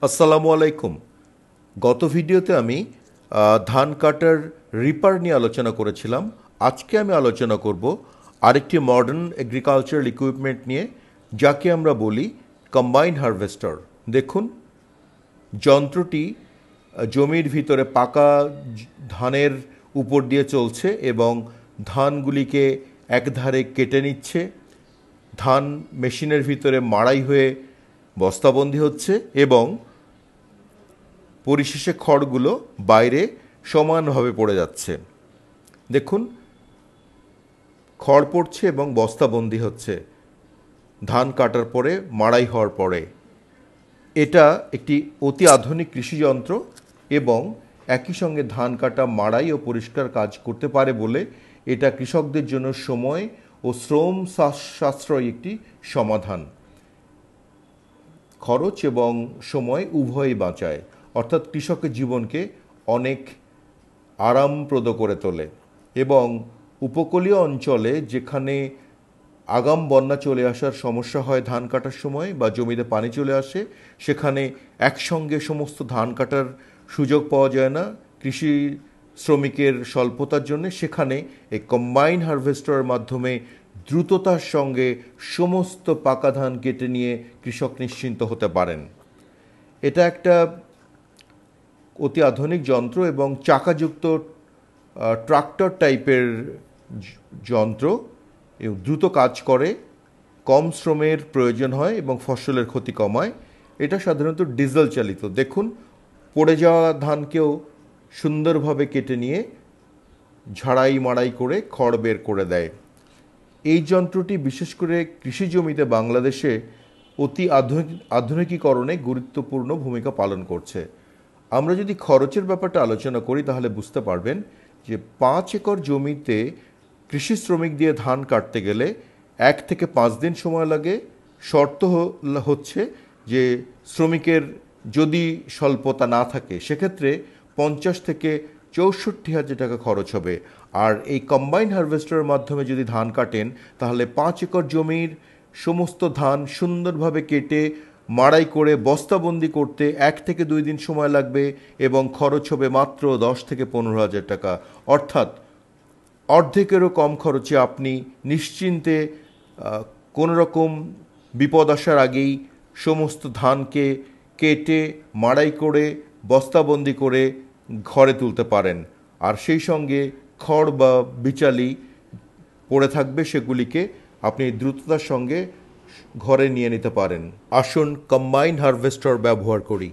আসসালামু আলাইকুম। গত ভিডিওতে আমি ধান কাটার রিপার নিয়ে আলোচনা করেছিলাম। আজকে আমি আলোচনা করব আরেকটি মডার্ন এগ্রিকালচারাল ইকুইপমেন্ট নিয়ে, যাকে আমরা বলি কম্বাইন হারভেস্টার। দেখুন, যন্ত্রটি জমির ভিতরে পাকা ধানের উপর দিয়ে চলছে এবং ধানগুলিকে একধারে কেটে নিচ্ছে। ধান মেশিনের ভিতরে মাড়াই হয়ে বস্তাবন্দি হচ্ছে এবং পরিশেষে খড়গুলো বাইরে সমানভাবে পড়ে যাচ্ছে। দেখুন, খড় পড়ছে এবং বস্তাবন্দি হচ্ছে ধান কাটার পরে, মাড়াই হওয়ার পরে। এটা একটি অতি আধুনিক কৃষিযন্ত্র এবং একই সঙ্গে ধান কাটা, মাড়াই ও পরিষ্কার কাজ করতে পারে বলে এটা কৃষকদের জন্য সময় ও শ্রম সাশ্রয়ী একটি সমাধান। খরচ এবং সময় উভয়ই বাঁচায়, অর্থাৎ কৃষকের জীবনকে অনেক আরামপ্রদ করে তোলে। এবং উপকূলীয় অঞ্চলে যেখানে আগাম বন্যা চলে আসার সমস্যা হয় ধান কাটার সময়, বা জমিতে পানি চলে আসে, সেখানে একসঙ্গে সমস্ত ধান কাটার সুযোগ পাওয়া যায় না কৃষি শ্রমিকের স্বল্পতার জন্য। সেখানে এই কম্বাইন হারভেস্টারের মাধ্যমে দ্রুততার সঙ্গে সমস্ত পাকা ধান কেটে নিয়ে কৃষক নিশ্চিন্ত হতে পারেন। এটা একটা অতি আধুনিক যন্ত্র এবং চাকাযুক্ত ট্রাক্টর টাইপের যন্ত্র, দ্রুত কাজ করে, কম শ্রমের প্রয়োজন হয় এবং ফসলের ক্ষতি কমায়। এটা সাধারণত ডিজেল চালিত। দেখুন, পড়ে যাওয়া ধানকেও সুন্দরভাবে কেটে নিয়ে ঝাড়াই মাড়াই করে খড় বের করে দেয়। এই যন্ত্রটি বিশেষ করে কৃষি জমিতে বাংলাদেশে অতি আধুনিকীকরণে গুরুত্বপূর্ণ ভূমিকা পালন করছে। আমরা যদি খরচের ব্যাপারটা আলোচনা করি তাহলে বুঝতে পারবেন যে 5 একর জমিতে কৃষি শ্রমিক দিয়ে ধান কাটতে গেলে 1 থেকে 5 দিন সময় লাগে। শর্ত হচ্ছে যে শ্রমিকের যদি স্বল্পতা না থাকে, সেক্ষেত্রে 50 থেকে 64,000 টাকা খরচ হবে। আর এই কম্বাইন হারভেস্টারের মাধ্যমে যদি ধান কাটেন তাহলে 5 একর জমির সমস্ত ধান সুন্দরভাবে কেটে মাড়াই করে বস্তাবন্দি করতে 1 থেকে 2 দিন সময় লাগবে এবং খরচ হবে মাত্র 10 থেকে 15,000 টাকা। অর্থাৎ অর্ধেকেরও কম খরচে আপনি নিশ্চিন্তে কোনো রকম বিপদ আসার আগেই সমস্ত ধানকে কেটে মাড়াই করে বস্তাবন্দি করে ঘরে তুলতে পারেন। আর সেই সঙ্গে খড় বা বিচালি পড়ে থাকবে, সেগুলিকে আপনি দ্রুততার সঙ্গে ঘরে নিয়ে নিতে পারেন। আসুন কম্বাইন হারভেস্টার ব্যবহার করি।